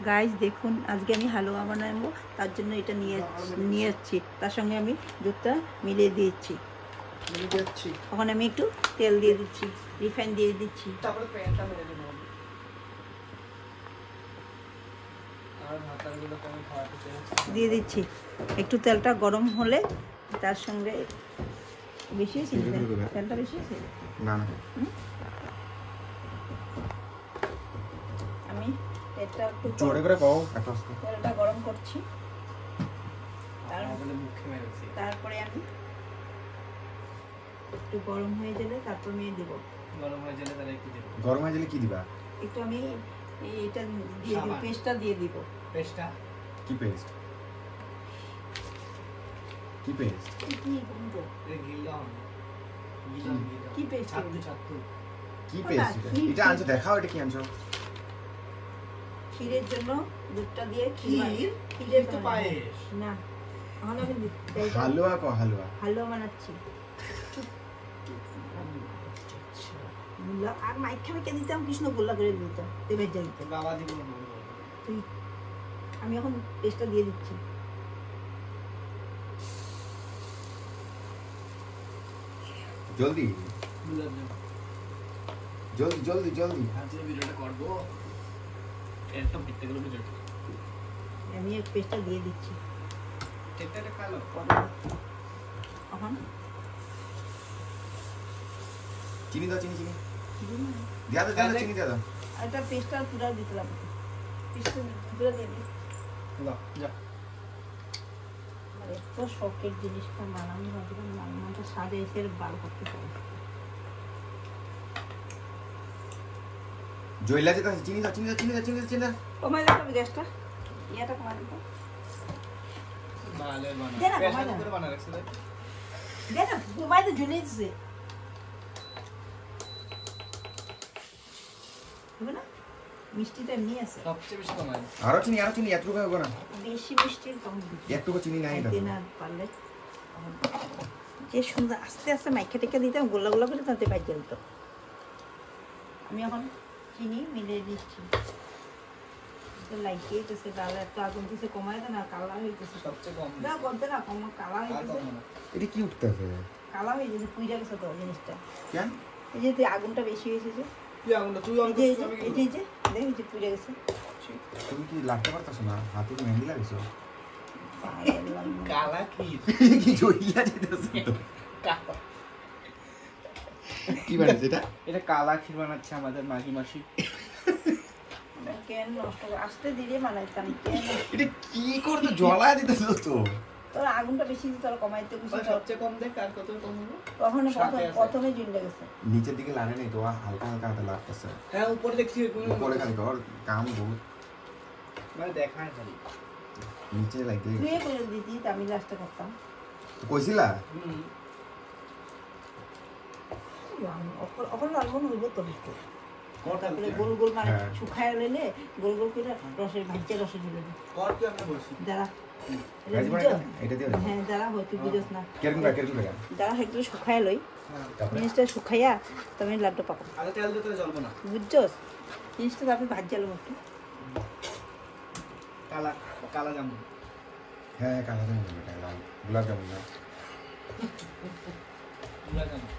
Guys দেখুন আজকে আমি হালুয়া বানাবো, তার জন্য এটা নিয়ে যাচ্ছি। তার সঙ্গে আমি দুধটা মিলিয়ে দিচ্ছি। ওখানে আমি একটু তেল দিয়ে দিচ্ছি, রিফাইন দিয়ে দিচ্ছি। তারপরে প্যানটা মেরে দেবো। দিয়ে দিচ্ছি। একটু তেলটা গরম হলে তার সঙ্গে বেশি হয়েছে, তেলটা বেশি হয়েছে না না, আমি তেলটা একটু জোরে করে কও। তেলটা গরম করছি। তারপরে আমি একটু গরম হয়ে গেলে তারপর আমি দেব। গরম হয়ে গেলে তাহলে কি দেব? গরম হয়ে গেলে কি দিবা? একটু আমি এটা দিয়ে দিব, পেস্টটা দিয়ে দিব। পেস্টটা কি পেস্ট? কি পেস্ট? কি বলবো? এ গিলাম কি পেস্ট? ছাত্তু কি পেস্ট? এটা আনছো, দেখাও এটা কি আনছো। ক্ষীরের জন্য দুধটা দিয়ে ক্ষীর তো পায়েস না, এখন আমি হালুয়া কো, হালুয়া হালুয়া বানাচ্ছি। আর মাইখানে কে দিতাম, কৃষ্ণ গোল্লা করে দিতাম, দেবের যাইতে বাবা দিব। আমি এখন পেস্টটা দিয়ে দিচ্ছি। জলদি জলদি জলদি জলদি। আজকে ভিডিওটা করব, একদম পিটতে গেল ভিডিওটা। আমি এই পেস্টটা দিয়ে দিচ্ছি। কেটে খালো এখন চিনি দাও, চিনি চিনি দিয়া দাও, দিয়া দাও, চিনি দিয়া দাও। এটা পেস্টটা পুরো দিতে লাগবে, পেস্টটা পুরো দিয়ে দিই। লাও যা। এত শখের জিনিসটা বানানো ভাবছিলাম, রান্নাটা স্বাদে এসে বার করতে পারি। জয়লা যেটা চিনি দাও, চিনি দাও, চিনি দাও, চিনি দাও, চিনি দাও। কমাই দাও গ্যাসটা, ইয়াটা কমাই দাও। ভালো বানা দে না, পেস্ট কমাই দাও। করে বানা রাখছ তাই? দে না, কমাই দাও, জ্বলে যাচ্ছে। হবে না? মিষ্টিটা এমনি আছে। সবচেয়ে বেশি কমাই। আরো চিনি, আরো চিনি, এতটুকু হবে না। বেশি মিষ্টি কম দিচ্ছি। একটুকু চিনি নাই এটা। দিন আর পারলে যে সুন্দর আস্তে আস্তে মাইখা টেখা দিতাম, গোল্লা গোল্লা করে তাতে পাই জ্বলত। আমি এখন চিনি মিলিয়ে দিচ্ছি। লাগিয়ে গেছে, তাহলে একটু আগুন দিছে, কমায় দেয় না, কালা হয়ে গেছে। সবচেয়ে কম না করতে না, কম কালা হয়ে আর গেছে, কম না। এটা কি উঠতেছে? কালা হয়ে গেছে, পুইরা গেছে তো জিনিসটা। কেন? এই যে তুই আগুনটা বেশি হয়েছে যে, তুই আগুনটা তুই অন এই যে করছিস, আমি কি এই যে এই যে দেখ, এই যে পুইরা গেছে। তুমি কি লাগতে পারতাছ না? হাতে কি মেহেন্দি লাগাইছো? কালা ক্ষীর কি জয়লা যেতেছে তো। কি বানাইছে এটা? এটা কালা ক্ষীর বানাচ্ছে আমাদের মাগি মাসি। কেন নষ্ট করে আস্তে ধীরে বানাইতাম, কেন এটা কি করতে জ্বলায় দিতেছ তো? তোর আগুনটা বেশি দিতে, তোর কমাইতে খুশি। সবচেয়ে কম দেখ আর কত কম হলো? তখন সাথে আছে। প্রথমে জ্বলে গেছে। নিচের দিকে লাগে নাই তো, হালকা হালকা হাতে লাগতেছে। হ্যাঁ উপরে দেখছি উপরে খালি ঘর কাম বহুত, মানে দেখায় খালি নিচে লাগে। ধুয়ে করে দিতি, আমি লাস্টে করতাম। তো কইছিলা? এখন লালমন হইব তো একটু কটা গোল গোল মানে হ্যাঁ। শুকায় লেলে গোল গোল করে রসের ভাইচে রসে ঢেলে দিই। কর কি আমরা বলছি যারা ভাজি বানাইতে এটা দিয়ে দাও। হ্যাঁ যারা হয়তো বুঝোস না, কেরকম করে যারা একটু শুকায় লই, তারপরে জিনিসটা শুকাইয়া তুমি লাড্ডু পাকো, আগে তেল দিতে জ্বলবো না। বুঝছোস? জিনিসটা তারপরে ভাজ্যালো একটু। কালা কালা জামুন হ্যাঁ কালা জামুন, এটা লাল গোলাপ জামুন না। গুলা জামুন